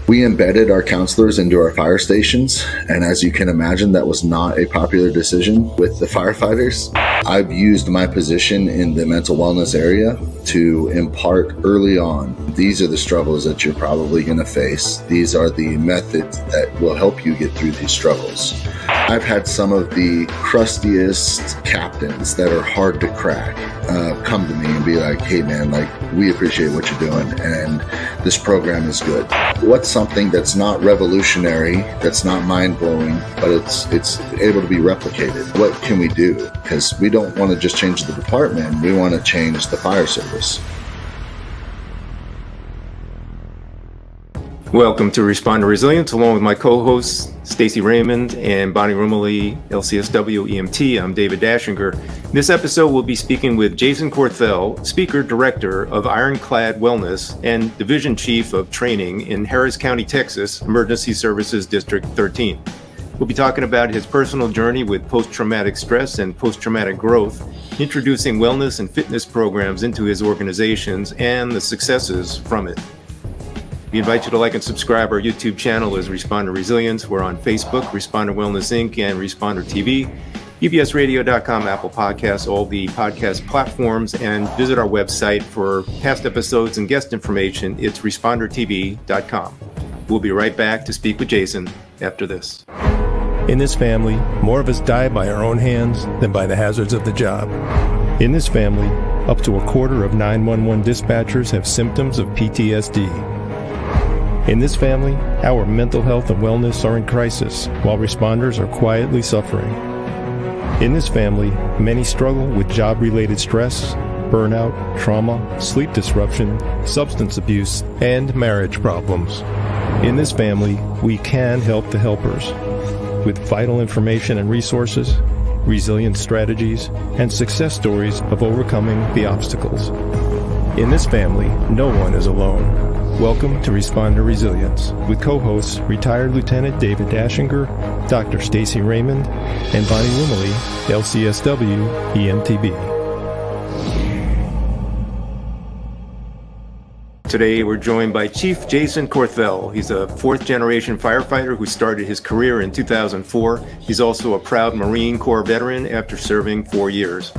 We embedded our counselors into our fire stations, and as you can imagine, that was not a popular decision with the firefighters. I've used my position in the mental wellness area to impart early on, these are the struggles that you're probably going to face. These are the methods that will help you get through these struggles. I've had some of the crustiest captains that are hard to crack come to me and be like, hey man, like, we appreciate what you're doing and this program is good. What's something that's not revolutionary, that's not mind-blowing, but it's able to be replicated? What can we do? Because we don't want to just change the department, we want to change the fire service. Welcome to Respond to Resilience, along with my co-hosts, Stacy Raymond and Bonnie Rumley, LCSW EMT. I'm David Dashinger. In this episode, we'll be speaking with Jason Corthell, Speaker Director of Ironclad Wellness and Division Chief of Training in Harris County, Texas, Emergency Services District 13. We'll be talking about his personal journey with post-traumatic stress and post-traumatic growth, introducing wellness and fitness programs into his organizations, and the successes from it. We invite you to like and subscribe our YouTube channel as Respond to Resilience. We're on Facebook, Responder Wellness Inc. and Responder TV, ebsradio.com, Apple Podcasts, all the podcast platforms, and visit our website for past episodes and guest information. It's respondertv.com. We'll be right back to speak with Jason after this. In this family, more of us die by our own hands than by the hazards of the job. In this family, up to a quarter of 911 dispatchers have symptoms of PTSD. In this family, our mental health and wellness are in crisis, while responders are quietly suffering. In this family, many struggle with job-related stress, burnout, trauma, sleep disruption, substance abuse, and marriage problems. In this family, we can help the helpers with vital information and resources, resilience strategies, and success stories of overcoming the obstacles. In this family, no one is alone. Welcome to Respond to Resilience with co-hosts retired Lieutenant David Dashinger, Dr. Stacy Raymond, and Bonnie Rumley, LCSW EMTB. Today, we're joined by Chief Jason Corthell. He's a fourth-generation firefighter who started his career in 2004. He's also a proud Marine Corps veteran after serving 4 years.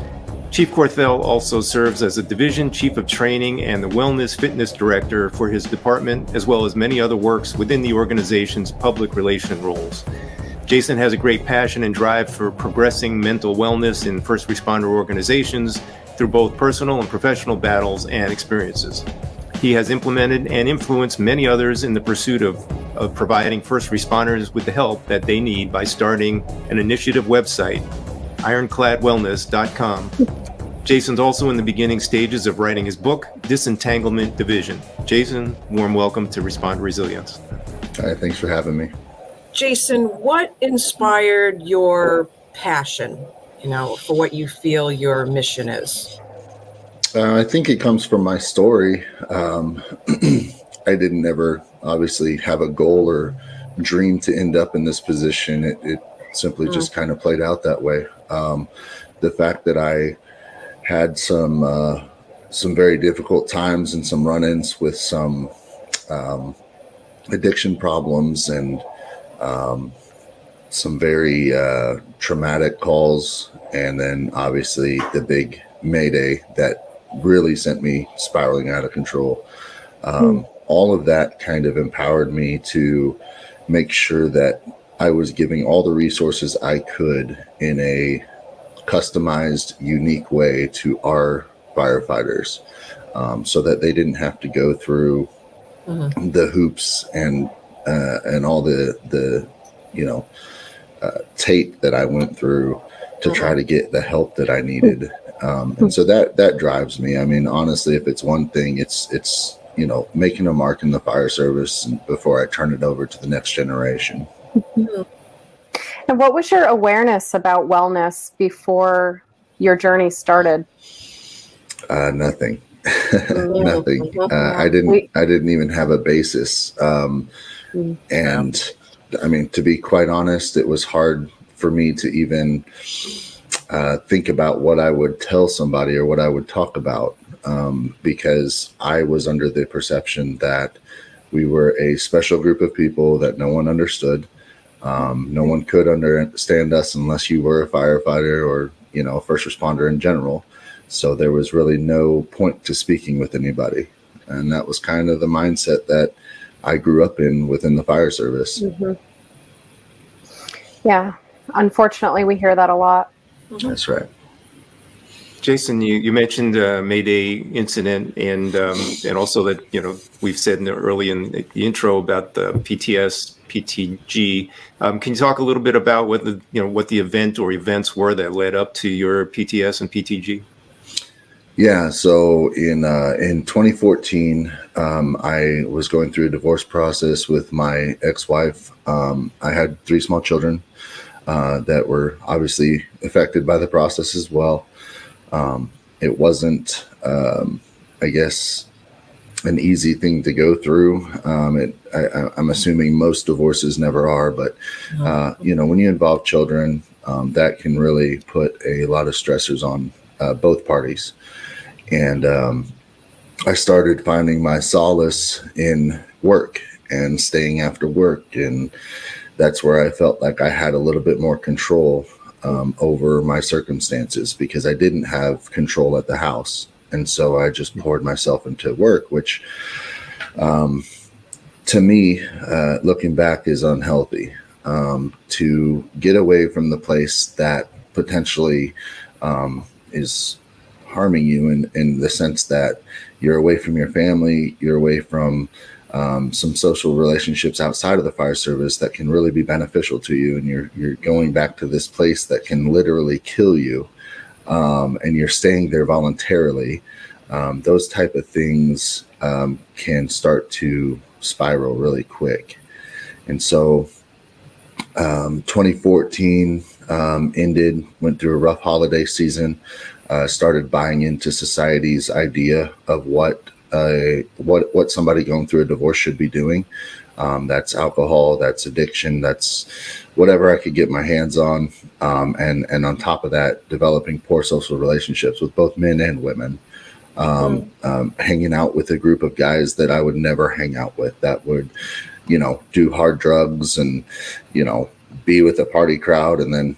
Chief Corthell also serves as a Division Chief of Training and the Wellness Fitness Director for his department, as well as many other works within the organization's public relation roles. Jason has a great passion and drive for progressing mental wellness in first responder organizations through both personal and professional battles and experiences. He has implemented and influenced many others in the pursuit of providing first responders with the help that they need by starting an initiative website, ironcladwellness.com. Jason's also in the beginning stages of writing his book, Disentanglement Division. Jason, warm welcome to Respond to Resilience. Hi, thanks for having me. Jason, what inspired your passion, for what you feel your mission is? I think it comes from my story. I didn't ever obviously have a goal or dream to end up in this position. It simply just kind of played out that way. The fact that I had some very difficult times and some run-ins with some addiction problems and some very traumatic calls, and then obviously the big Mayday that really sent me spiraling out of control. All of that kind of empowered me to make sure that I was giving all the resources I could in a customized, unique way to our firefighters, so that they didn't have to go through the hoops and all the tape that I went through to try to get the help that I needed. And so that drives me. I mean, honestly, if it's one thing, it's making a mark in the fire service before I turn it over to the next generation. And what was your awareness about wellness before your journey started? Nothing. Nothing. I didn't even have a basis. And I mean, to be quite honest, it was hard for me to even think about what I would tell somebody or what I would talk about, because I was under the perception that We were a special group of people that no one understood. No one could understand us unless you were a firefighter or, a first responder in general. So there was really no point to speaking with anybody. And that was kind of the mindset that I grew up in within the fire service. Mm-hmm. Yeah. Unfortunately, we hear that a lot. That's right. Jason, you mentioned Mayday incident, and also that we've said early in the intro about the PTS, PTG. Can you talk a little bit about what the event or events were that led up to your PTS and PTG? Yeah, so in 2014, I was going through a divorce process with my ex-wife. I had 3 small children that were obviously affected by the process as well. It wasn't, I guess, an easy thing to go through. I'm assuming most divorces never are, but when you involve children, that can really put a lot of stressors on both parties. And I started finding my solace in work and staying after work, and that's where I felt like I had a little bit more control over my circumstances, because I didn't have control at the house. And so I just poured myself into work, which to me, looking back, is unhealthy. To get away from the place that potentially is harming you in the sense that you're away from your family, you're away from some social relationships outside of the fire service that can really be beneficial to you, and you're going back to this place that can literally kill you, and you're staying there voluntarily. Those type of things can start to spiral really quick. And so 2014 ended, went through a rough holiday season, started buying into society's idea of what somebody going through a divorce should be doing. That's alcohol, that's addiction, that's whatever I could get my hands on. And on top of that, developing poor social relationships with both men and women. Hanging out with a group of guys that I would never hang out with, that would, do hard drugs and, be with a party crowd, and then,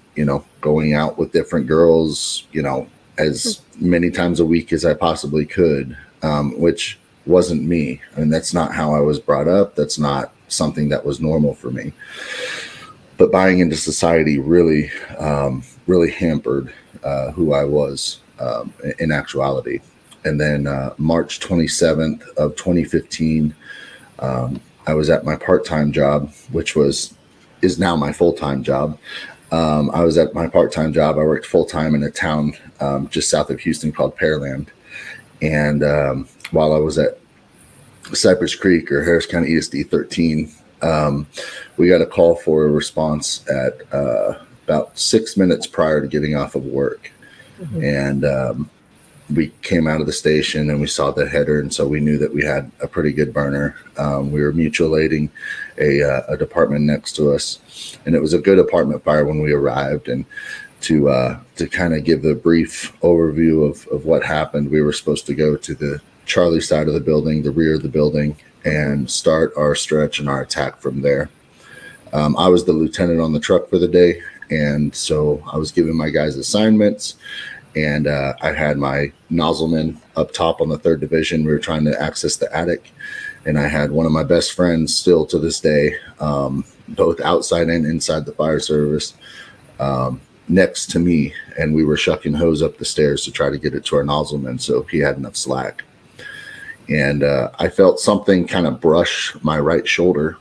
going out with different girls, as many times a week as I possibly could, which wasn't me. I mean, that's not how I was brought up. That's not something that was normal for me. But buying into society really, really hampered who I was in actuality. And then March 27th of 2015, I was at my part-time job, which is now my full-time job. I was at my part-time job. I worked full-time in a town just south of Houston called Pearland. And while I was at Cypress Creek, or Harris County ESD 13, we got a call for a response at about 6 minutes prior to getting off of work. Mm-hmm. And we came out of the station and we saw the header, and so we knew that we had a pretty good burner. We were mutual aiding a department next to us, and it was a good apartment fire when we arrived. And to kind of give the brief overview of what happened, we were supposed to go to the Charlie side of the building, the rear of the building, and start our stretch and our attack from there. I was the lieutenant on the truck for the day, and so I was giving my guys assignments. And I had my nozzleman up top on the 3rd Division. We were trying to access the attic. And I had one of my best friends still to this day, both outside and inside the fire service, next to me. And we were shucking hose up the stairs to try to get it to our nozzleman so he had enough slack. And I felt something kind of brush my right shoulder.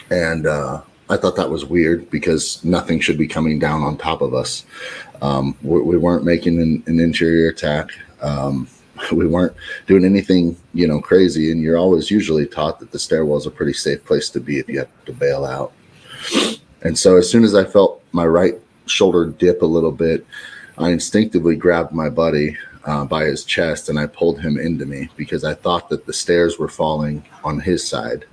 And I thought that was weird, because nothing should be coming down on top of us. We weren't making an interior attack. We weren't doing anything, crazy. And you're always usually taught that the stairwell is a pretty safe place to be if you have to bail out. And so as soon as I felt my right shoulder dip a little bit, I instinctively grabbed my buddy by his chest and I pulled him into me, because I thought that the stairs were falling on his side.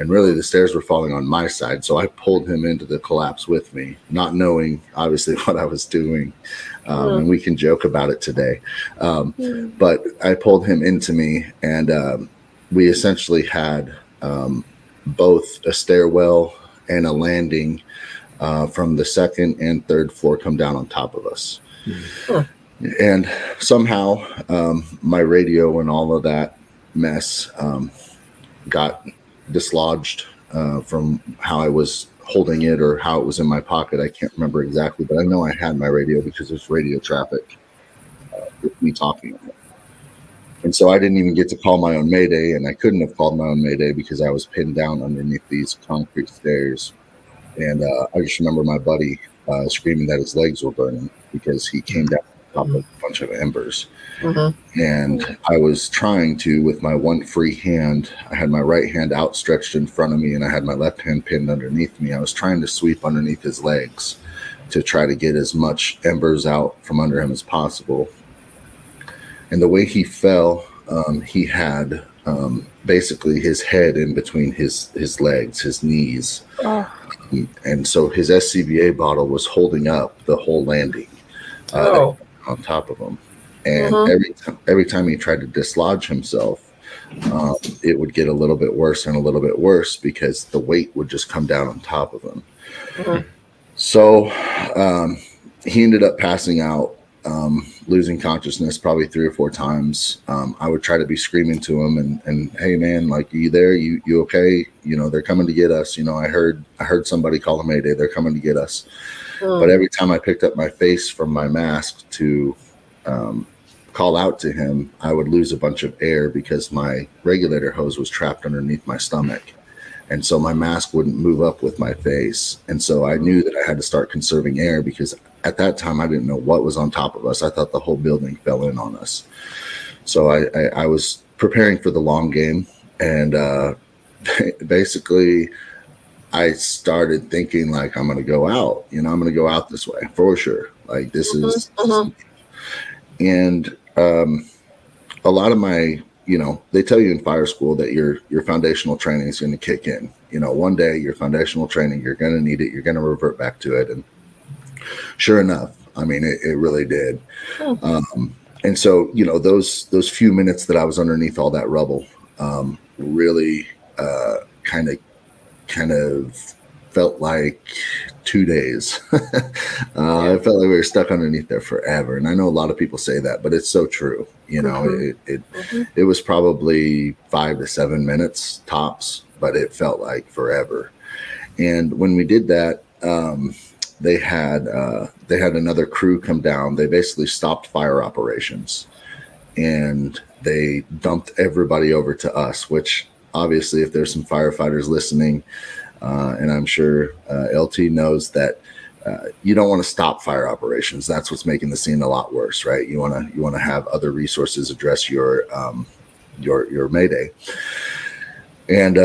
And really, the stairs were falling on my side. So I pulled him into the collapse with me, not knowing, obviously, what I was doing. And we can joke about it today. But I pulled him into me. And we essentially had both a stairwell and a landing from the second and third floor come down on top of us. And somehow my radio and all of that mess got dislodged from how I was holding it or how it was in my pocket. I can't remember exactly, but I know I had my radio because there's radio traffic with me talking on it. And so I didn't even get to call my own Mayday, and I couldn't have called my own Mayday because I was pinned down underneath these concrete stairs. And I just remember my buddy screaming that his legs were burning because he came down on top of a bunch of embers. And I was trying to, with my one free hand, I had my right hand outstretched in front of me and I had my left hand pinned underneath me. I was trying to sweep underneath his legs to try to get as much embers out from under him as possible. And the way he fell, he had basically his head in between his legs, his knees. And so his SCBA bottle was holding up the whole landing on top of him. And every time he tried to dislodge himself, it would get a little bit worse and a little bit worse because the weight would just come down on top of him. So he ended up passing out, losing consciousness probably 3 or 4 times. I would try to be screaming to him and hey man, like, you there? You okay? You know, they're coming to get us. You know, I heard somebody call a Mayday. They're coming to get us. But every time I picked up my face from my mask to call out to him, I would lose a bunch of air because my regulator hose was trapped underneath my stomach. And so my mask wouldn't move up with my face. And so I knew that I had to start conserving air because at that time I didn't know what was on top of us. I thought the whole building fell in on us. So I was preparing for the long game. And basically I started thinking like, I'm going to go out, you know, I'm going to go out this way for sure. Like this is, and a lot of my, you know, they tell you in fire school that your foundational training is going to kick in. You know, one day your foundational training, you're going to need it. You're going to revert back to it. And sure enough, I mean, it really did. And so, you know, those few minutes that I was underneath all that rubble really kind of felt like 2 days. I felt like we were stuck underneath there forever. And I know a lot of people say that, but it's so true. You know, it was probably 5 to 7 minutes tops, but it felt like forever. And when we did that, they had another crew come down. They basically stopped fire operations and they dumped everybody over to us, which obviously if there's some firefighters listening, and I'm sure LT knows that you don't want to stop fire operations. That's what's making the scene a lot worse, right? You want to have other resources address your Mayday. And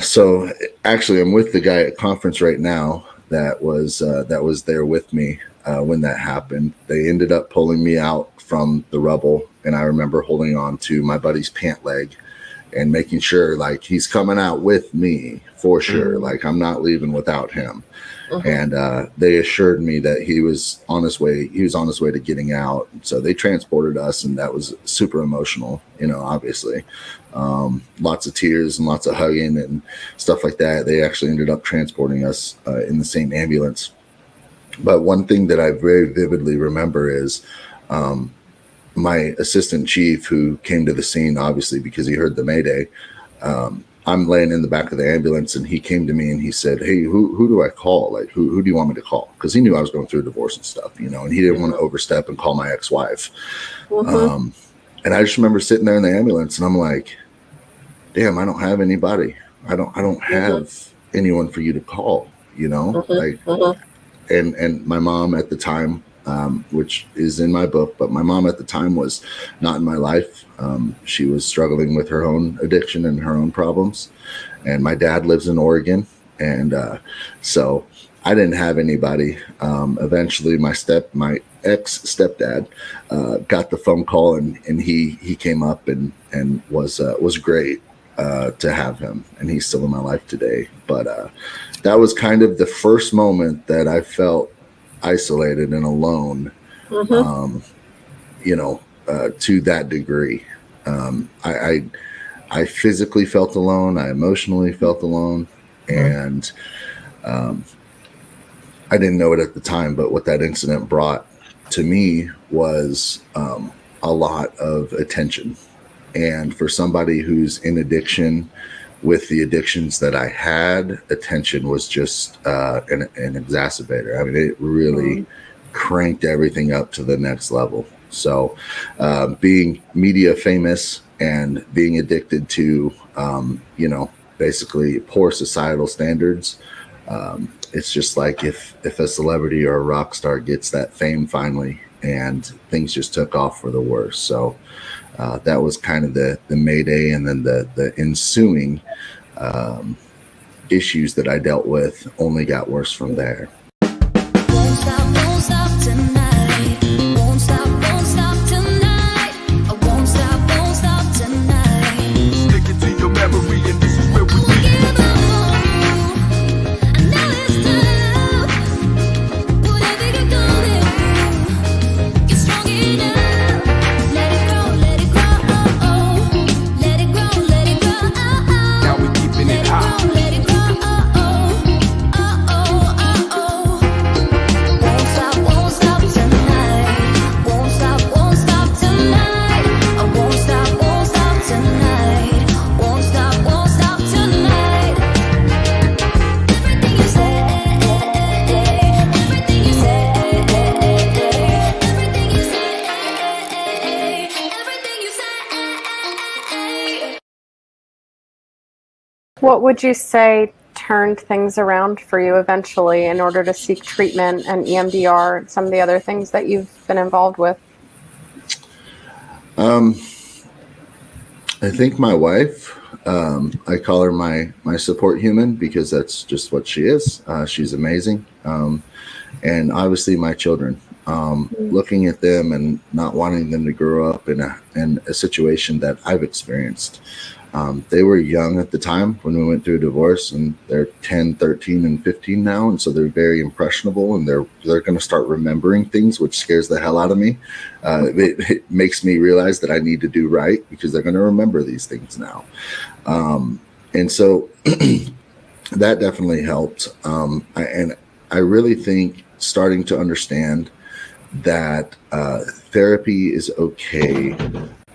so actually, I'm with the guy at conference right now that was there with me when that happened. They ended up pulling me out from the rubble, and I remember holding on to my buddy's pant leg and making sure like he's coming out with me for sure. Like I'm not leaving without him. And they assured me that he was on his way to getting out. So they transported us, and that was super emotional, you know, obviously. Lots of tears and lots of hugging and stuff like that. They actually ended up transporting us in the same ambulance. But one thing that I very vividly remember is my assistant chief, who came to the scene, obviously, because he heard the Mayday. I'm laying in the back of the ambulance, and he came to me and he said, hey, who do I call? Like, who do you want me to call? Because he knew I was going through a divorce and stuff, you know, and he didn't want to overstep and call my ex-wife. And I just remember sitting there in the ambulance, and I'm like, damn, I don't have anybody. I don't have anyone for you to call, you know, like, and my mom at the time, which is in my book, but my mom at the time was not in my life. She was struggling with her own addiction and her own problems. And my dad lives in Oregon. And so I didn't have anybody. Eventually my ex-stepdad got the phone call, and he came up and was great to have him. And he's still in my life today. But that was kind of the first moment that I felt isolated and alone, you know, to that degree. I physically felt alone. I emotionally felt alone. And I didn't know it at the time, but what that incident brought to me was a lot of attention. And for somebody who's in addiction, with the addictions that I had, attention was just an exacerbator. I mean, it really cranked everything up to the next level. So being media famous and being addicted to, basically poor societal standards, it's just like if a celebrity or a rock star gets that fame finally, and things just took off for the worse. So that was kind of the Mayday, and then the ensuing issues that I dealt with only got worse from there. Won't stop tonight. Won't stop tonight. I won't stop tonight. Stick it to your memory, and this is where we Won't give up. I know it's tough. Whatever you're going through, you're strong enough. Let it grow, let it grow. Let it grow, let it grow. now we keeping it hot. Let it grow. Won't stop tonight. Won't stop tonight. I won't stop tonight. Won't stop tonight. Everything you say, everything you say, everything you say, everything you say. What would you say turned things around for you eventually in order to seek treatment and EMDR and some of the other things that you've been involved with? I think my wife, I call her my support human, because that's just what she is. She's amazing. And obviously my children, looking at them and not wanting them to grow up in a situation that I've experienced. They were young at the time when we went through a divorce, and they're 10, 13, and 15 now. And so they're very impressionable, and they're going to start remembering things, which scares the hell out of me. It makes me realize that I need to do right, because they're going to remember these things now. And so that definitely helped. And I really think starting to understand that therapy is okay.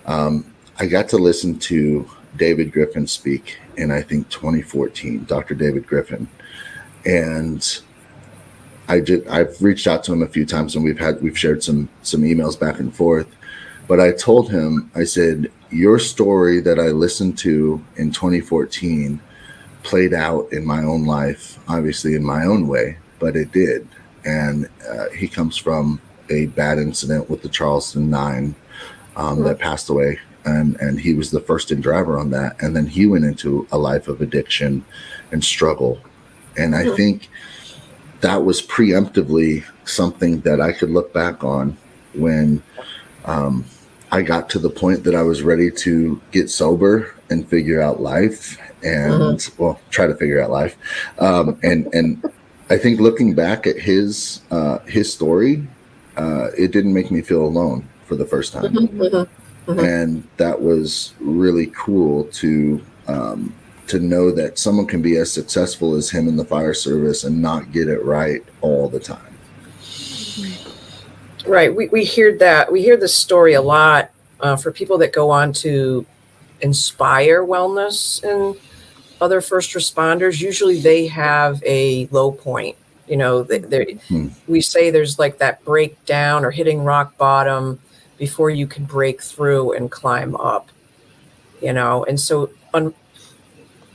I got to listen to David Griffin speak in, I think, 2014, Dr. David Griffin. And I've reached out to him a few times, and we've shared some emails back and forth. But I told him, I said, your story that I listened to in 2014 played out in my own life, obviously in my own way, but it did. And he comes from a bad incident with the Charleston 9 that passed away. And he was the first in driver on that. And then he went into a life of addiction and struggle. And I think that was preemptively something that I could look back on when I got to the point that I was ready to get sober and figure out life and, well, try to figure out life. And I think looking back at his story, it didn't make me feel alone for the first time. And that was really cool to know that someone can be as successful as him in the fire service and not get it right all the time. Right. We hear that. We hear this story a lot for people that go on to inspire wellness in other first responders. Usually they have a low point. You know, we say there's like that breakdown or hitting rock bottom before you can break through and climb up, you know. And so on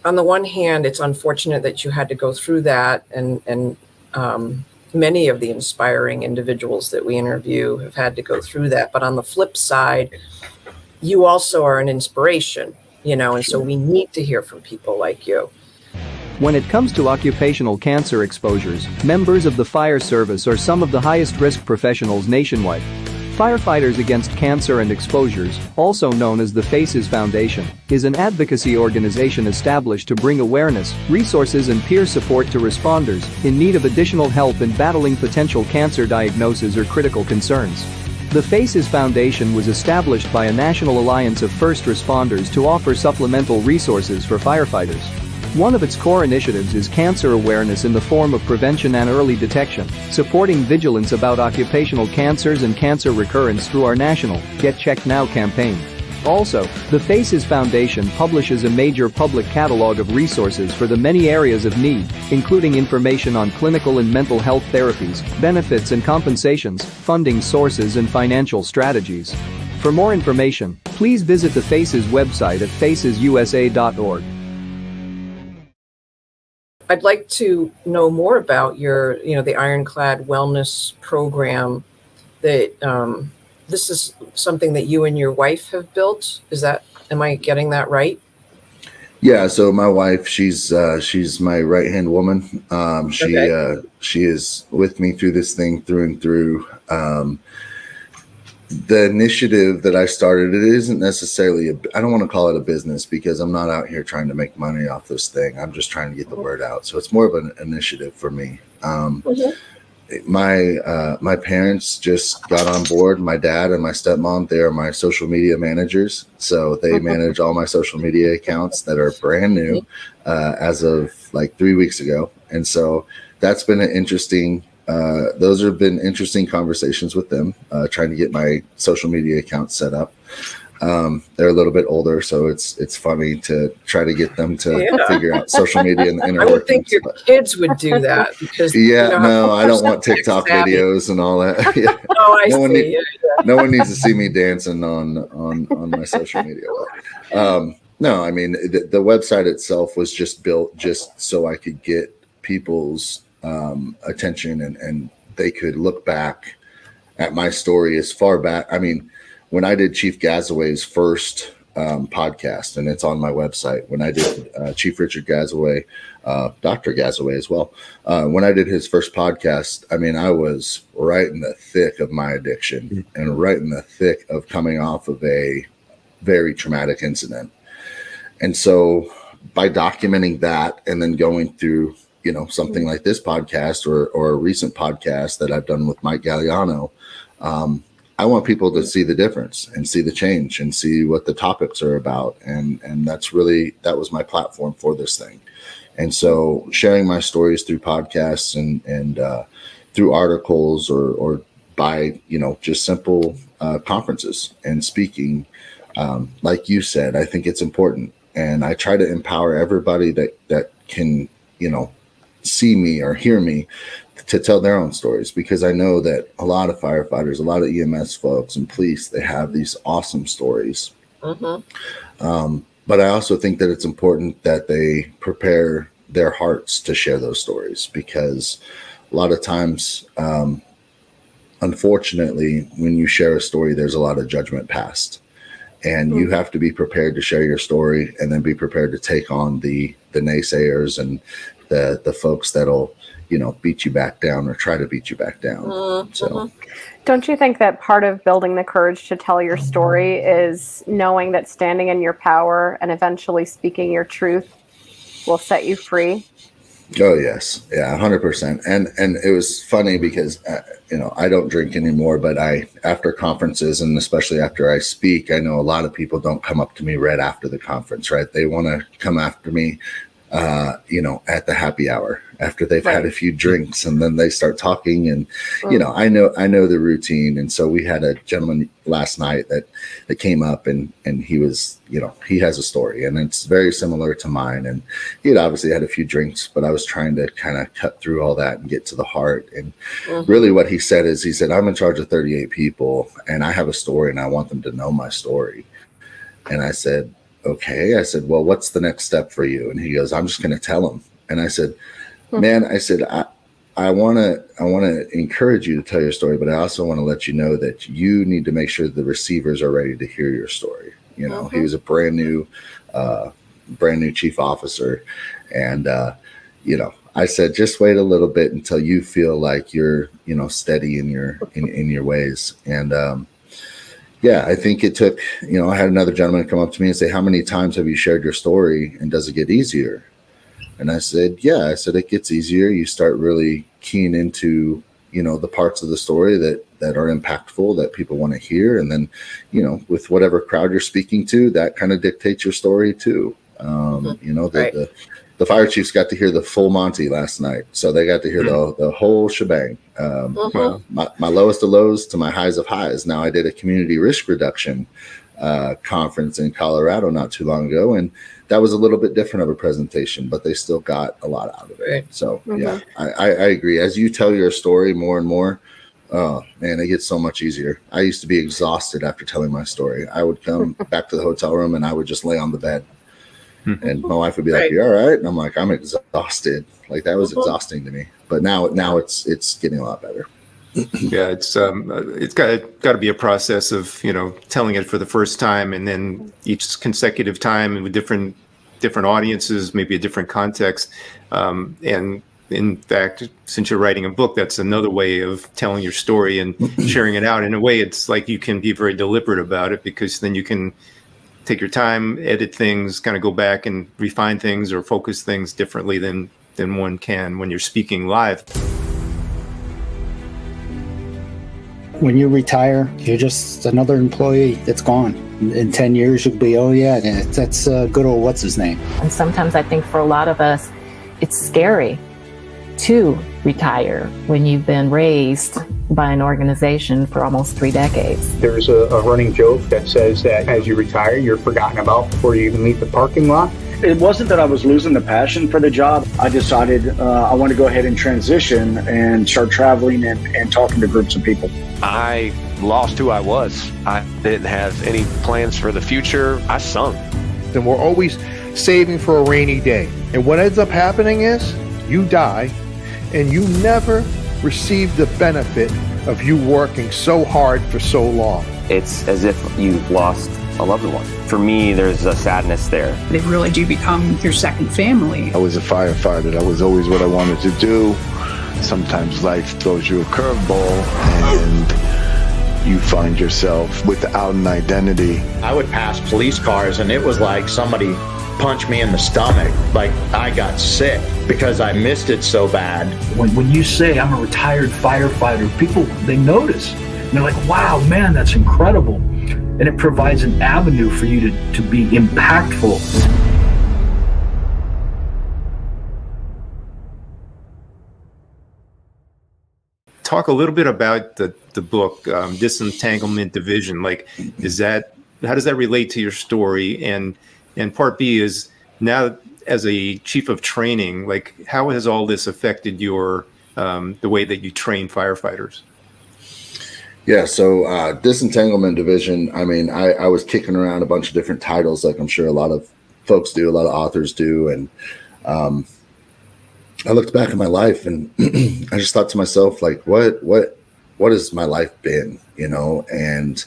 the one hand, it's unfortunate that you had to go through that, and many of the inspiring individuals that we interview have had to go through that. But on the flip side, you also are an inspiration, you know, and so we need to hear from people like you. When it comes to occupational cancer exposures, members of the fire service are some of the highest risk professionals nationwide. Firefighters Against Cancer and Exposures, also known as the FACES Foundation, is an advocacy organization established to bring awareness, resources and peer support to responders in need of additional help in battling potential cancer diagnosis or critical concerns. The FACES Foundation was established by a national alliance of first responders to offer supplemental resources for firefighters. One of its core initiatives is cancer awareness in the form of prevention and early detection, supporting vigilance about occupational cancers and cancer recurrence through our national Get Checked Now campaign. Also, the FACES Foundation publishes a major public catalog of resources for the many areas of need, including information on clinical and mental health therapies, benefits and compensations, funding sources and financial strategies. For more information, please visit the FACES website at facesusa.org. I'd like to know more about your, the Ironclad Wellness Program. That this is something that you and your wife have built. Am I getting that right? Yeah. So my wife, she's my right-hand woman. She is with me through this thing through and through. The initiative that I started, it isn't necessarily I don't want to call it a business because I'm not out here trying to make money off this thing. I'm just trying to get the word out. So it's more of an initiative for me. My parents just got on board. My dad and my stepmom, they are my social media managers. So they manage all my social media accounts that are brand new as of like 3 weeks ago. And so that's been an interesting those have been interesting conversations with them, trying to get my social media account set up. They're a little bit older, so it's funny to try to get them to figure out social media and the inner I would think workings, your kids would do that because no, I don't want TikTok videos and all that. Yeah. Oh, I see. No one needs to see me dancing on my social media. No, I mean the website itself was just built just so I could get people's attention and they could look back at my story as far back. I mean, when I did Chief Gazaway's first podcast, and it's on my website, when I did Chief Richard Gazaway, Dr. Gazaway as well, when I did his first podcast, I mean, I was right in the thick of my addiction and right in the thick of coming off of a very traumatic incident. And so by documenting that and then going through something like this podcast or a recent podcast that I've done with Mike Galliano, I want people to see the difference and see the change and see what the topics are about. And that was my platform for this thing. And so sharing my stories through podcasts and through articles or by, just simple conferences and speaking, like you said, I think it's important. And I try to empower everybody that can, see me or hear me to tell their own stories, because I know that a lot of firefighters, a lot of EMS folks and police, they have these awesome stories. But I also think that it's important that they prepare their hearts to share those stories, because a lot of times, unfortunately, when you share a story, there's a lot of judgment passed, and you have to be prepared to share your story and then be prepared to take on the naysayers and the folks that'll beat you back down or try to beat you back down. So don't you think that part of building the courage to tell your story is knowing that standing in your power and eventually speaking your truth will set you free? Oh yes. Yeah, 100%. And it was funny because I don't drink anymore, but after conferences and especially after I speak, I know a lot of people don't come up to me right after the conference, right? They want to come after me at the happy hour after they've had a few drinks, and then they start talking and, I know the routine. And so we had a gentleman last night that came up and he was, he has a story and it's very similar to mine. And he'd obviously had a few drinks, but I was trying to kind of cut through all that and get to the heart. And really what he said, I'm in charge of 38 people and I have a story and I want them to know my story. And I said, okay. I said, well, what's the next step for you? And he goes, I'm just going to tell them. And I said, man, I want to encourage you to tell your story, but I also want to let you know that you need to make sure the receivers are ready to hear your story. He was a brand new chief officer. And, I said, just wait a little bit until you feel like you're, steady in your ways. And, I think it took, I had another gentleman come up to me and say, how many times have you shared your story and does it get easier? And I said, it gets easier. You start really keying into, the parts of the story that are impactful that people want to hear. And then, with whatever crowd you're speaking to, that kind of dictates your story too. Right. The fire chiefs got to hear the full Monty last night. So they got to hear the whole shebang. My lowest of lows to my highs of highs. Now, I did a community risk reduction conference in Colorado not too long ago, and that was a little bit different of a presentation, but they still got a lot out of it. Right. So yeah, I agree. As you tell your story more and more, man, it gets so much easier. I used to be exhausted after telling my story. I would come back to the hotel room and I would just lay on the bed, and my wife would be like, Right. "You all right?" And I'm like, "I'm exhausted." Like, that was exhausting to me. But now it's getting a lot better. Yeah, it's got to be a process of telling it for the first time, and then each consecutive time, and with different audiences, maybe a different context. And in fact, since you're writing a book, that's another way of telling your story and sharing it out. In a way, it's like you can be very deliberate about it, because then you can take your time, edit things, kind of go back and refine things or focus things differently than one can when you're speaking live. When you retire, you're just another employee that's gone. In 10 years, you'll be, oh yeah, that's good old what's his name. And sometimes I think for a lot of us, it's scary to retire when you've been raised by an organization for almost 3 decades. There's a running joke that says that as you retire, you're forgotten about before you even leave the parking lot. It wasn't that I was losing the passion for the job. I decided I want to go ahead and transition and start traveling and talking to groups of people. I lost who I was. I didn't have any plans for the future. I sunk. And we're always saving for a rainy day. And what ends up happening is you die and you never receive the benefit of you working so hard for so long. It's as if you've lost a loved one. For me, there's a sadness there. They really do become your second family. I was a firefighter. That was always what I wanted to do. Sometimes life throws you a curveball and you find yourself without an identity. I would pass police cars and it was like somebody punched me in the stomach. Like I got sick because I missed it so bad. When you say I'm a retired firefighter, people, they notice. And they're like, wow, man, that's incredible. And it provides an avenue for you to be impactful. Talk a little bit about the book, Disentanglement Division. Like, how does that relate to your story? And part B is, now as a chief of training, like, how has all this affected your the way that you train firefighters? Yeah, so Disentanglement Division, I mean, I was kicking around a bunch of different titles, like I'm sure a lot of folks do, a lot of authors do. And I looked back at my life and I just thought to myself, like, what has my life been, And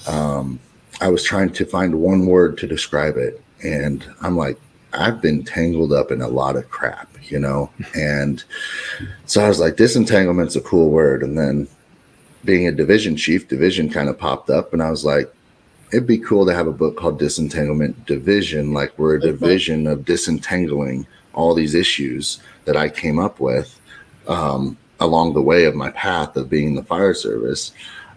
I was trying to find one word to describe it. And I'm like, I've been tangled up in a lot of crap, And so I was like, disentanglement's a cool word. And then being a division chief, division kind of popped up, and I was like, it'd be cool to have a book called Disentanglement Division, like we're a division of disentangling all these issues that I came up with along the way of my path of being in the fire service,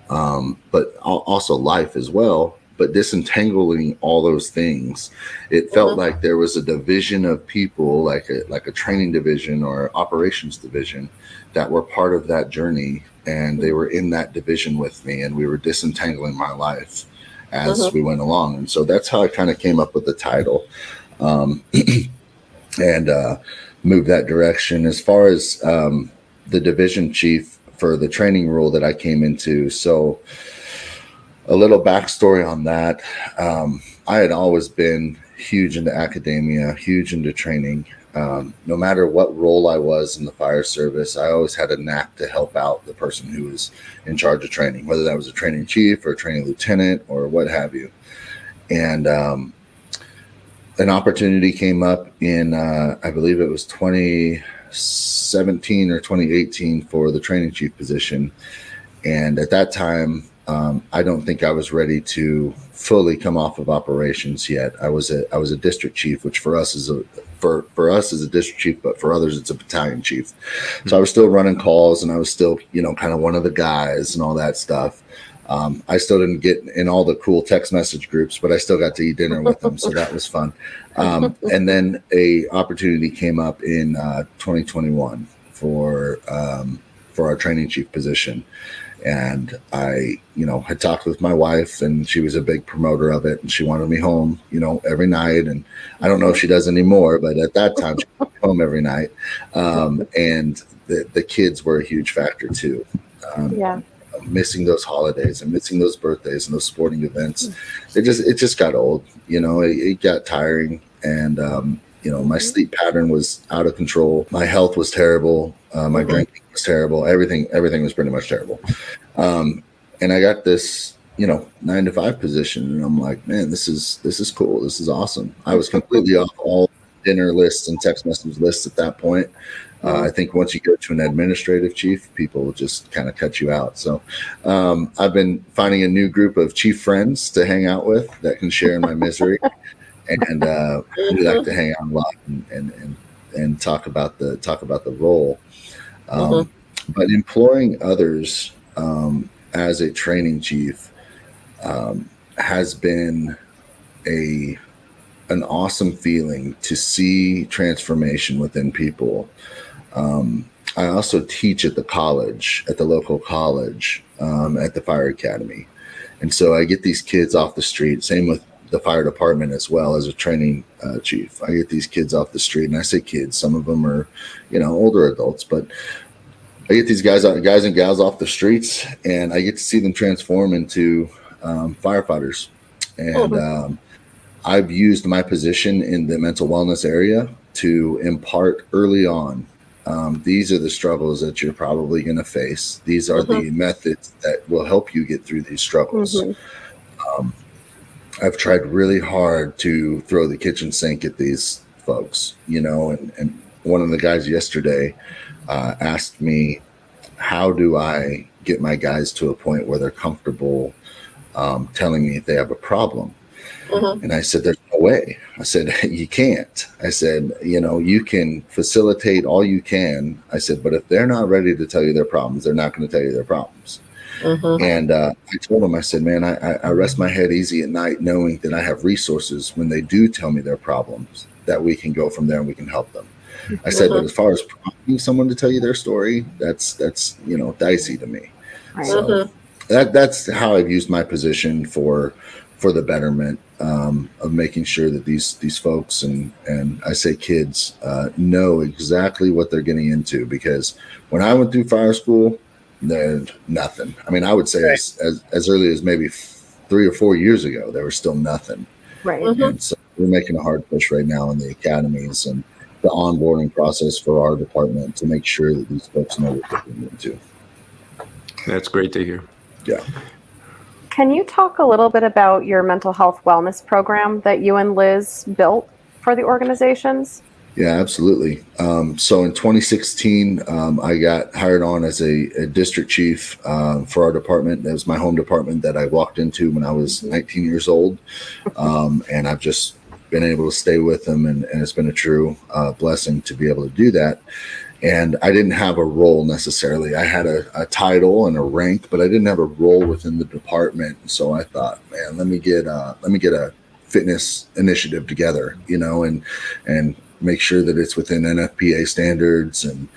but also life as well. But disentangling all those things, it felt like there was a division of people, like a training division or operations division, that were part of that journey. And they were in that division with me, and we were disentangling my life as we went along. And so that's how I kind of came up with the title and moved that direction. As far as the division chief for the training role that I came into, so a little backstory on that. I had always been huge into academia, huge into training. No matter what role I was in the fire service, I always had a knack to help out the person who was in charge of training, whether that was a training chief or a training lieutenant or what have you. And an opportunity came up in, I believe it was 2017 or 2018 for the training chief position. And at that time, I don't think I was ready to fully come off of operations yet. I was a district chief, which for us for us as a district chief, but for others it's a battalion chief. So I was still running calls, and I was still, kind of one of the guys and all that stuff. I still didn't get in all the cool text message groups, but I still got to eat dinner with them, so that was fun. And then a opportunity came up in 2021 for our training chief position. And I, had talked with my wife, and she was a big promoter of it, and she wanted me home, every night. And I don't know if she does anymore, but at that time, she was home every night. And the kids were a huge factor too. Missing those holidays and missing those birthdays and those sporting events, it just got old. It got tiring, and my sleep pattern was out of control. My health was terrible. My drinking was terrible. Everything was pretty much terrible. And I got this, 9 to 5 position, and I'm like, man, this is cool. This is awesome. I was completely off all dinner lists and text message lists at that point. I think once you go to an administrative chief, people will just kind of cut you out. So I've been finding a new group of chief friends to hang out with that can share in my misery. And we like to hang out a lot and talk about the role. But employing others as a training chief has been an awesome feeling to see transformation within people. I also teach at the local college, at the fire academy. And so I get these kids off the street, same with the fire department as well as a training chief. I get these kids off the street, and I say kids, some of them are, older adults, but I get these guys and gals off the streets, and I get to see them transform into firefighters. And I've used my position in the mental wellness area to impart early on. These are the struggles that you're probably going to face. These are the methods that will help you get through these struggles. I've tried really hard to throw the kitchen sink at these folks, and one of the guys yesterday asked me, how do I get my guys to a point where they're comfortable telling me if they have a problem? And I said, there's no way. I said, you can't. I said, you can facilitate all you can. I said, but if they're not ready to tell you their problems, they're not going to tell you their problems. And I told them, I said, man, I rest my head easy at night knowing that I have resources when they do tell me their problems, that we can go from there and we can help them. I said, but as far as prompting someone to tell you their story, that's dicey to me. So that's how I've used my position for the betterment of making sure that these folks and I say kids know exactly what they're getting into, because when I went through fire school, there's nothing. I mean, I would say as early as maybe 3 or 4 years ago, there was still nothing. Right. And so we're making a hard push right now in the academies and the onboarding process for our department to make sure that these folks know what they're getting into. That's great to hear. Yeah. Can you talk a little bit about your mental health wellness program that you and Liz built for the organizations? Yeah, absolutely. So in 2016, I got hired on as a district chief for our department. That was my home department that I walked into when I was 19 years old. And I've just been able to stay with them, and it's been a true blessing to be able to do that. And I didn't have a role necessarily. I had a title and a rank, but I didn't have a role within the department. And so I thought, man, let me get a fitness initiative together, and make sure that it's within NFPA standards. And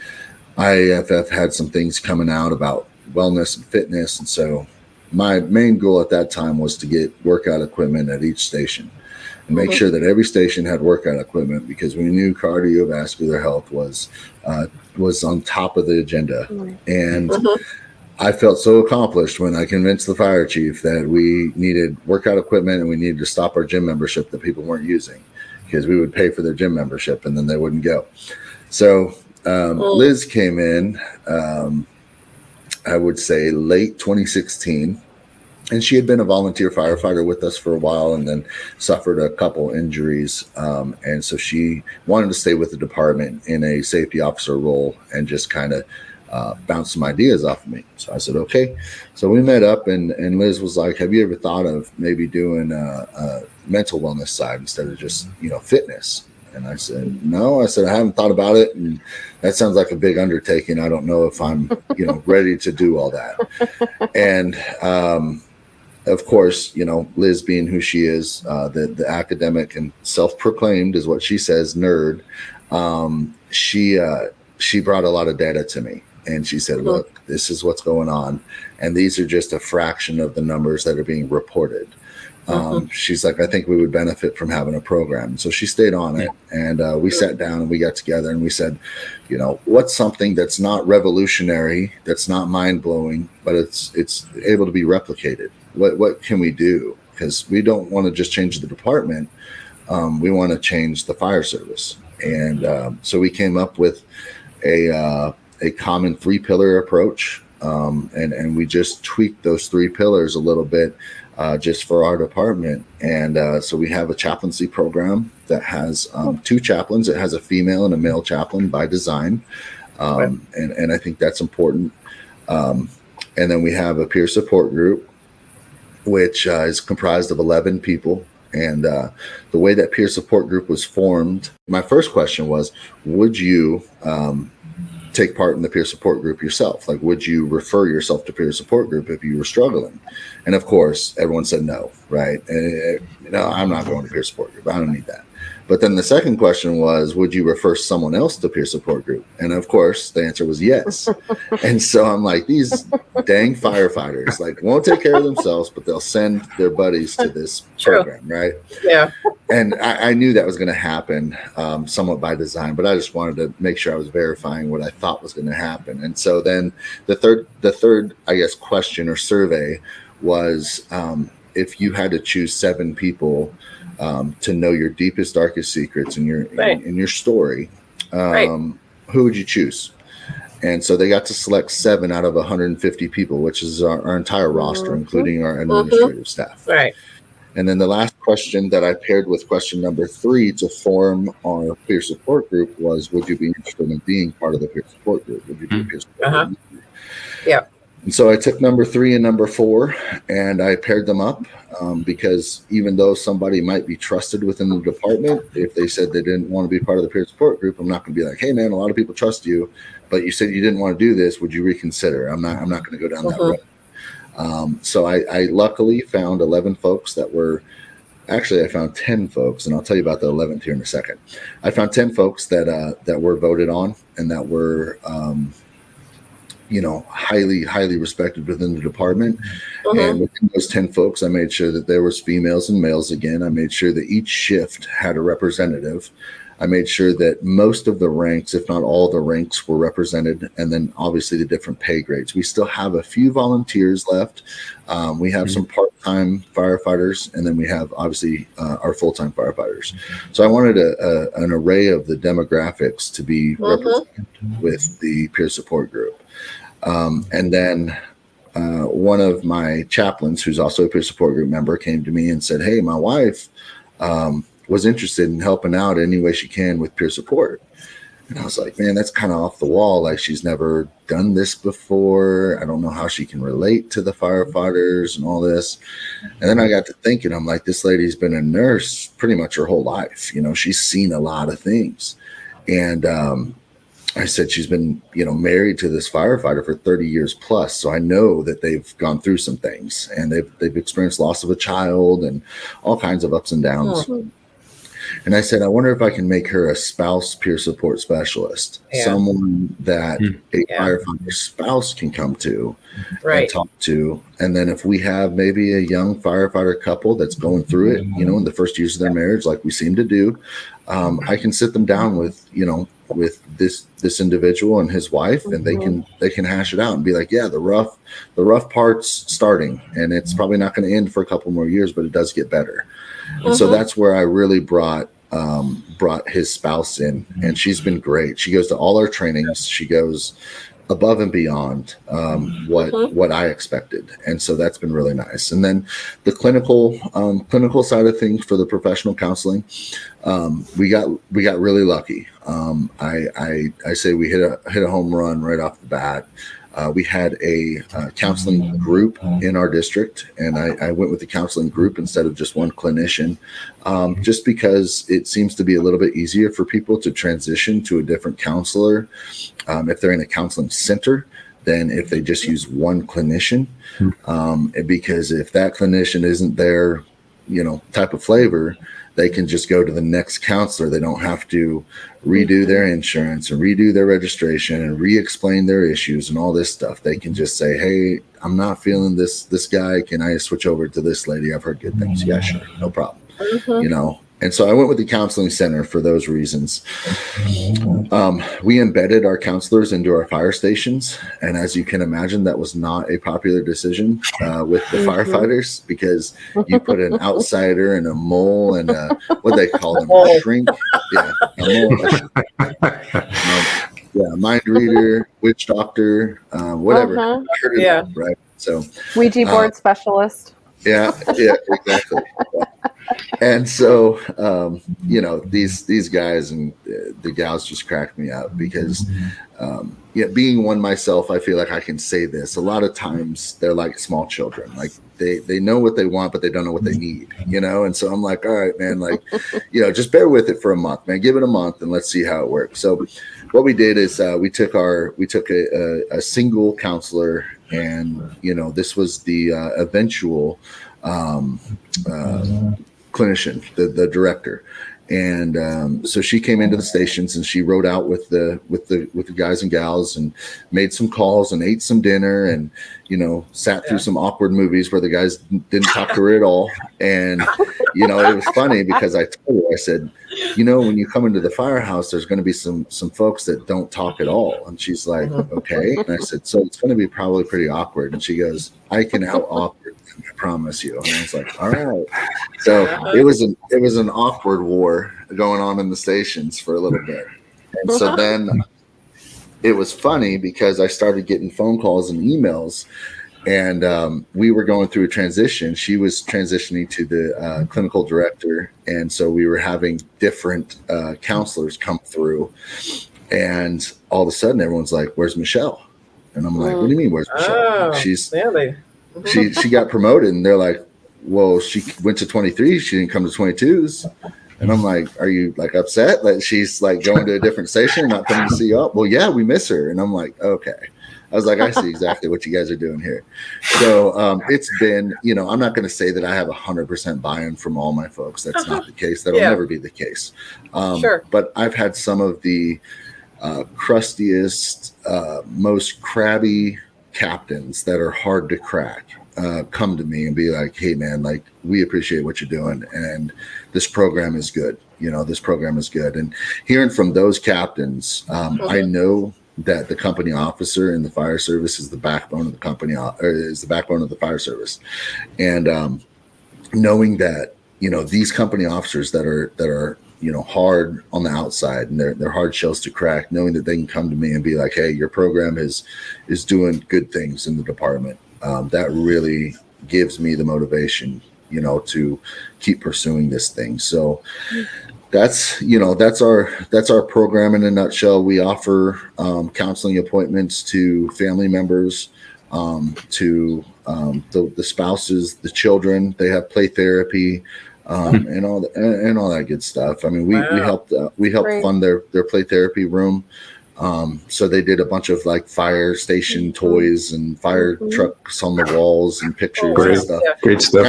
IAFF had some things coming out about wellness and fitness. And so my main goal at that time was to get workout equipment at each station and make sure that every station had workout equipment, because we knew cardiovascular health was on top of the agenda. And I felt so accomplished when I convinced the fire chief that we needed workout equipment and we needed to stop our gym membership that people weren't using, because we would pay for their gym membership and then they wouldn't go. So Liz came in, I would say late 2016, and she had been a volunteer firefighter with us for a while and then suffered a couple injuries. And so she wanted to stay with the department in a safety officer role and just kind of bounce some ideas off of me. So I said, okay. So we met up, and Liz was like, have you ever thought of maybe doing a mental wellness side instead of just, fitness? And I said, no. I said, I haven't thought about it. And that sounds like a big undertaking. I don't know if I'm, ready to do all that. And, of course, Liz being who she is, the academic and self-proclaimed is what she says, nerd. She brought a lot of data to me, and she said, look, this is what's going on. And these are just a fraction of the numbers that are being reported. She's like, I think we would benefit from having a program. So she stayed on it, and we sat down and we got together and we said, what's something that's not revolutionary, that's not mind blowing, but it's able to be replicated. What can we do? Because we don't want to just change the department. We want to change the fire service. And so we came up with a common 3-pillar approach. And we just tweaked those 3 pillars a little bit just for our department. And so we have a chaplaincy program that has 2 chaplains. It has a female and a male chaplain by design. And I think that's important. And then we have a peer support group, which is comprised of 11 people. And the way that peer support group was formed, my first question was, would you take part in the peer support group yourself? Like, would you refer yourself to peer support group if you were struggling? And of course, everyone said no, right? And, I'm not going to peer support group. I don't need that. But then the second question was, would you refer someone else to peer support group? And of course, the answer was yes. And so I'm like, these dang firefighters, won't take care of themselves, but they'll send their buddies to this program, right? Yeah. And I knew that was going to happen somewhat by design, but I just wanted to make sure I was verifying what I thought was going to happen. And so then the third, I guess, question or survey was, if you had to choose 7 people to know your deepest, darkest secrets in your story, who would you choose? And so they got to select 7 out of 150 people, which is our entire roster, including our administrative staff. Right. And then the last question that I paired with question number 3 to form our peer support group was, would you be interested in being part of the peer support group? Would you be a peer support group? Yeah. And so I took number 3 and number 4 and I paired them up because even though somebody might be trusted within the department, if they said they didn't want to be part of the peer support group, I'm not going to be like, hey man, a lot of people trust you, but you said you didn't want to do this. Would you reconsider? I'm not going to go down that road. So I luckily found 11 folks that were, actually I found 10 folks, and I'll tell you about the 11th here in a second. I found 10 folks that were voted on and that were, highly respected within the department. And within those 10 folks, I made sure that there was females and males again. I made sure that each shift had a representative. I made sure that most of the ranks, if not all the ranks, were represented, and then obviously the different pay grades. We still have a few volunteers left. We have some part-time firefighters, and then we have obviously our full-time firefighters. So I wanted an array of the demographics to be represented with the peer support group. And then one of my chaplains, who's also a peer support group member, came to me and said, hey, my wife was interested in helping out any way she can with peer support. And I was like, man, that's kind of off the wall. Like, she's never done this before. I don't know how she can relate to the firefighters and all this. And then I got to thinking, I'm like, this lady's been a nurse pretty much her whole life. She's seen a lot of things. And I said, she's been, married to this firefighter for 30 years plus. So I know that they've gone through some things, and they've experienced loss of a child and all kinds of ups and downs. And I said, I wonder if I can make her a spouse peer support specialist, someone that a firefighter's spouse can come to and talk to. And then if we have maybe a young firefighter couple that's going through it, in the first years of their marriage, like we seem to do, I can sit them down with this individual and his wife, and they can hash it out and be like, yeah, the rough part's starting, and it's probably not going to end for a couple more years, but it does get better. And so that's where I really brought his spouse in, and she's been great. She goes to all our trainings. She goes above and beyond what I expected, and so that's been really nice. And then the clinical side of things for the professional counseling, we got really lucky. I say we hit a home run right off the bat. We had a counseling group in our district, and I went with the counseling group instead of just one clinician, just because it seems to be a little bit easier for people to transition to a different counselor if they're in a counseling center than if they just use one clinician. Because if that clinician isn't their, type of flavor, they can just go to the next counselor. They don't have to redo their insurance and redo their registration and re-explain their issues and all this stuff. They can just say, hey, I'm not feeling this guy. Can I switch over to this lady? I've heard good things. Yeah, sure. No problem. And so I went with the counseling center for those reasons. We embedded our counselors into our fire stations. And as you can imagine, that was not a popular decision with the firefighters, because you put an outsider and a mole and what they call them, a shrink. Yeah, a mole. Mind reader, witch doctor, whatever. Yeah. Right. So Ouija board specialist. Yeah, exactly. And so, these guys and the gals just crack me up because, being one myself, I feel like I can say this. A lot of times they're like small children. Like they know what they want, but they don't know what they need, And so I'm like, all right, man, like, just bear with it for a month, man. Give it a month and let's see how it works. So what we did is we took a single counselor, and this was the eventual clinician, the director, and so she came into the stations and she rode out with the guys and gals and made some calls and ate some dinner and sat through some awkward movies where the guys didn't talk to her at all. And it was funny because I told her, I said, when you come into the firehouse, there's going to be some folks that don't talk at all. And she's like, okay. And I said, so it's going to be probably pretty awkward. And she goes, I can out awkward them, I promise you. And I was like, all right. So it was an awkward war going on in the stations for a little bit. And so then it was funny because I started getting phone calls and emails, and we were going through a transition. She was transitioning to the clinical director, and so we were having different counselors come through, and all of a sudden everyone's like, where's Michelle? And I'm like, what do you mean, where's Michelle? She got promoted, and they're like, well, she went to 23, she didn't come to 22s. And I'm like, are you like upset that she's like going to a different station and not coming to see you? Well, yeah, we miss her. And I'm like, okay. I was like, I see exactly what you guys are doing here. So it's been, I'm not going to say that I have 100% buy-in from all my folks. That's not the case. That'll never be the case. Sure. But I've had some of the crustiest, most crabby captains that are hard to crack come to me and be like, hey, man, like, we appreciate what you're doing. And this program is good. This program is good. And hearing from those captains, I know that the company officer in the fire service is the backbone of the company, or is the backbone of the fire service. And knowing that, these company officers that are hard on the outside and they're hard shells to crack, knowing that they can come to me and be like, hey, your program is doing good things in the department. That really gives me the motivation, to keep pursuing this thing. So that's our program in a nutshell. We offer counseling appointments to family members, to the spouses, the children. They have play therapy, and all that good stuff. I mean, we helped fund their play therapy room. So they did a bunch of like fire station toys and fire trucks on the walls and pictures and stuff. Great stuff.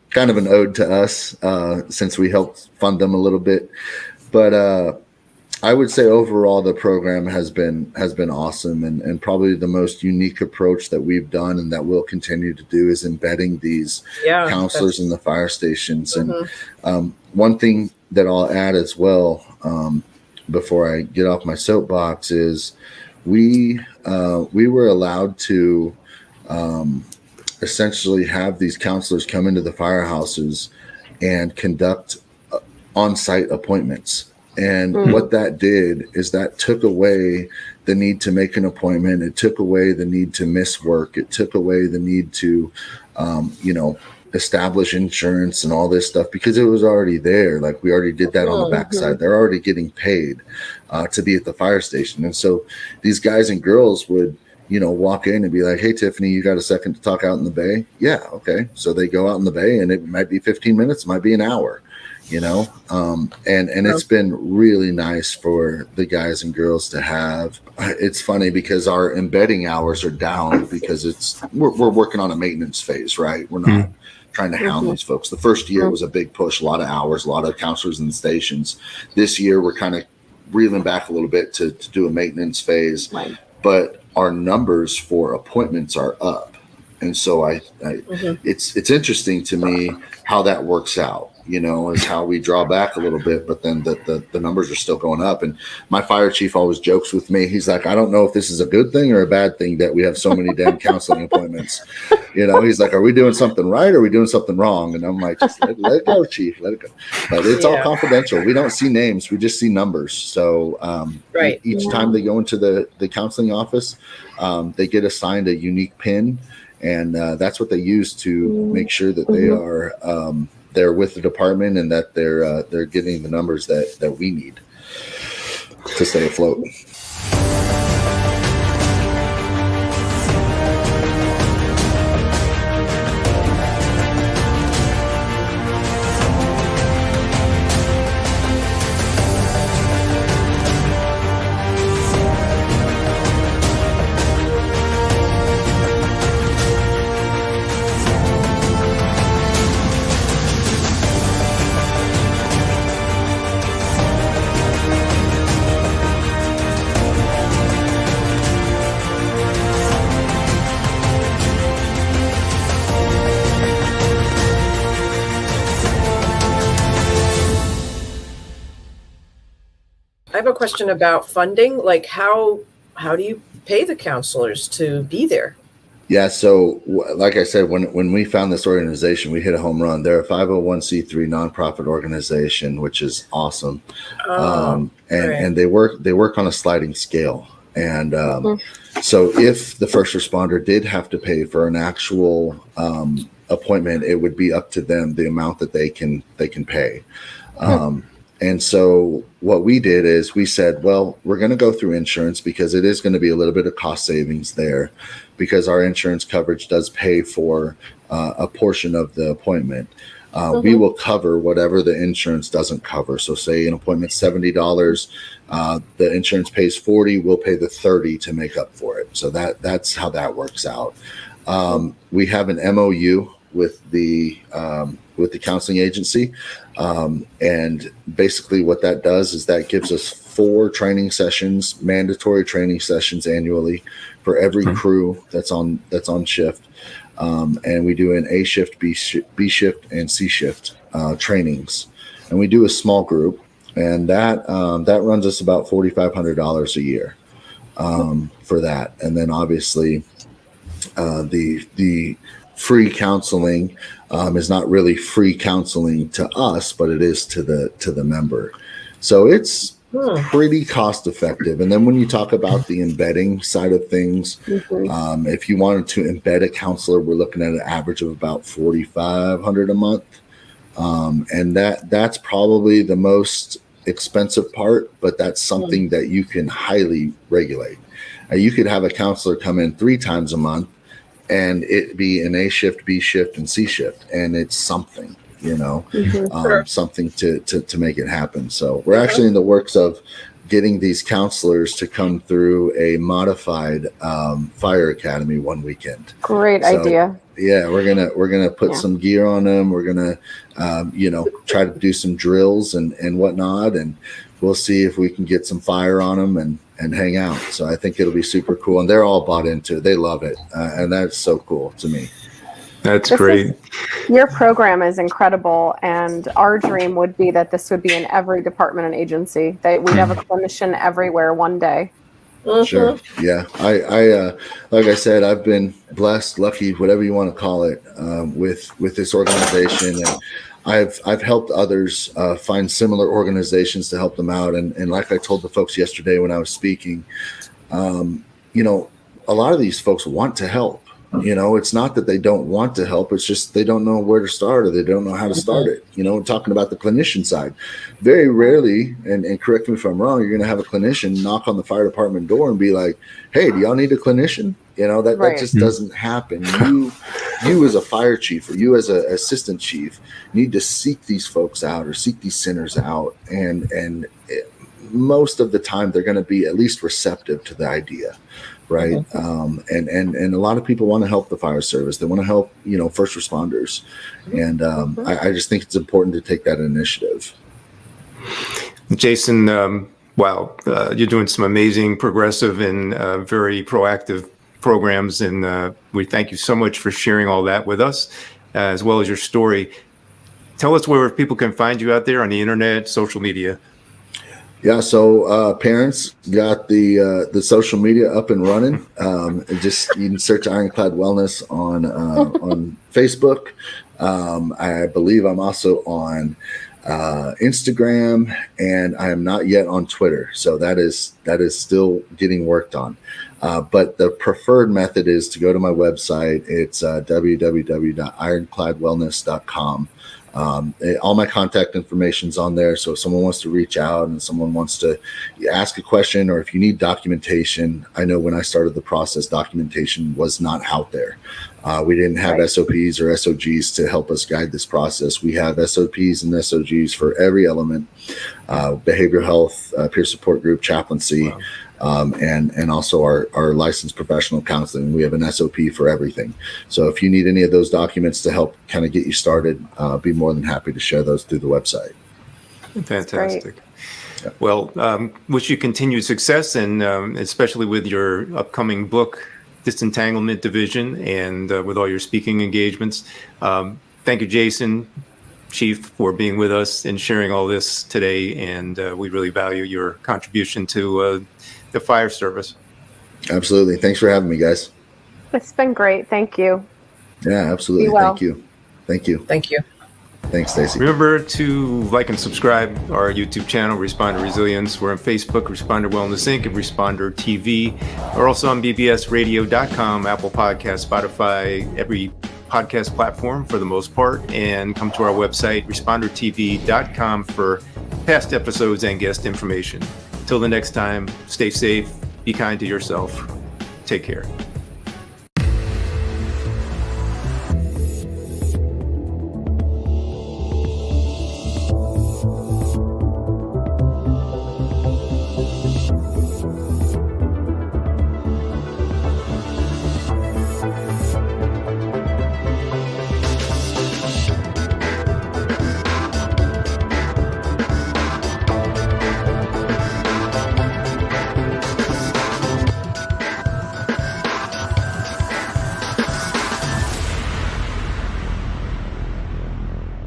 Kind of an ode to us, since we helped fund them a little bit. But I would say overall the program has been awesome, and probably the most unique approach that we've done and that we'll continue to do is embedding these counselors in the fire stations. And one thing that I'll add as well, before I get off my soapbox, is we were allowed to essentially have these counselors come into the firehouses and conduct on-site appointments. And what that did is that took away the need to make an appointment. It took away the need to miss work. It took away the need to, establish insurance and all this stuff, because it was already there. Like, we already did that on the backside. They're already getting paid to be at the fire station. And so these guys and girls would, walk in and be like, "Hey, Tiffany, you got a second to talk out in the bay?" Yeah, okay. So they go out in the bay, and it might be 15 minutes, might be an hour, and it's been really nice for the guys and girls to have. It's funny because our embedding hours are down because we're working on a maintenance phase, right? We're not trying to hound these folks. The first year was a big push, a lot of hours, a lot of counselors in the stations. This year, we're kind of reeling back a little bit to do a maintenance phase, but our numbers for appointments are up. And so it's interesting to me how that works out, is how we draw back a little bit, but then the numbers are still going up. And my fire chief always jokes with me. He's like, "I don't know if this is a good thing or a bad thing that we have so many damn counseling appointments." He's like, "Are we doing something right or are we doing something wrong?" And I'm like, "Just let it go, chief, let it go." But it's all confidential. We don't see names. We just see numbers. So each time they go into the counseling office, they get assigned a unique PIN. And that's what they use to make sure that they are they're with the department and that they're getting the numbers that we need to stay afloat. I have a question about funding. Like how do you pay the counselors to be there? Yeah, so like I said, when we found this organization, we hit a home run. They're a 501c3 nonprofit organization, which is awesome. And they work on a sliding scale. And so if the first responder did have to pay for an actual appointment, it would be up to them the amount that they can pay. And so what we did is we said, well, we're going to go through insurance because it is going to be a little bit of cost savings there because our insurance coverage does pay for a portion of the appointment. We will cover whatever the insurance doesn't cover. So say an appointment's $70, the insurance pays $40, we'll pay the $30 to make up for it. So that's how that works out. We have an MOU with the counseling agency. And basically what that does is that gives us 4 training sessions, mandatory training sessions annually for every crew that's on shift. And we do an A shift, B shift, and C shift trainings. And we do a small group, and that runs us about $4,500 a year for that. And then obviously the free counseling is not really free counseling to us, but it is to the member. So it's pretty cost effective. And then when you talk about the embedding side of things, if you wanted to embed a counselor, we're looking at an average of about $4,500 a month. And that's probably the most expensive part, but that's something that you can highly regulate. You could have a counselor come in 3 times a month and it be an A shift, B shift, and C shift. And it's something, something to make it happen. So we're actually in the works of getting these counselors to come through a modified fire academy one weekend. Great idea. Yeah, we're gonna put some gear on them. We're gonna try to do some drills and whatnot, and we'll see if we can get some fire on them and hang out. So I think it'll be super cool, and they're all bought into it. They love it, and that's so cool to me. That's great. Your program is incredible, and our dream would be that this would be in every department and agency. That we'd have a clinician everywhere one day. Sure. Yeah. I like I said, I've been blessed, lucky, whatever you want to call it, with this organization, and I've helped others find similar organizations to help them out. And like I told the folks yesterday when I was speaking, a lot of these folks want to help. You know, it's not that they don't want to help. It's just they don't know where to start, or they don't know how to start it. You know, talking about the clinician side, very rarely, and correct me if I'm wrong, you're going to have a clinician knock on the fire department door and be like, "Hey, do y'all need a clinician?" You know, that just doesn't happen. You as a fire chief, or you as an assistant chief, need to seek these folks out, or seek these sinners out, and most of the time they're going to be at least receptive to the idea. Right. And a lot of people want to help the fire service. They want to help, you know, first responders. And I just think it's important to take that initiative. Jason, wow, you're doing some amazing, progressive, and very proactive programs. And we thank you so much for sharing all that with us, as well as your story. Tell us where people can find you out there on the internet, social media. Yeah, so parents got the social media up and running. Just you can search Ironclad Wellness on Facebook. I believe I'm also on Instagram, and I am not yet on Twitter. So that is still getting worked on. But the preferred method is to go to my website. It's www.ironcladwellness.com. All my contact information's on there. So if someone wants to reach out and someone wants to ask a question, or if you need documentation, I know when I started the process, documentation was not out there. We didn't have SOPs or SOGs to help us guide this process. We have SOPs and SOGs for every element, behavioral health, peer support group, chaplaincy, and also our licensed professional counseling. We have an SOP for everything. So if you need any of those documents to help kind of get you started, be more than happy to share those through the website. Fantastic. Well, wish you continued success, and especially with your upcoming book, Disentanglement Division, and with all your speaking engagements. Thank you, Jason, Chief, for being with us and sharing all this today. And we really value your contribution to the fire service. Absolutely. Thanks for having me, guys. It's been great. Thank you. Yeah, absolutely. Be well. Thank you. Thank you. Thank you. Thanks, Stacy. Remember to like and subscribe our YouTube channel, Responder Resilience. We're on Facebook, Responder Wellness Inc., and Responder TV. We're also on bbsradio.com, Apple Podcasts, Spotify, every podcast platform for the most part. And come to our website, respondertv.com, for past episodes and guest information. Till the next time, stay safe, be kind to yourself. Take care.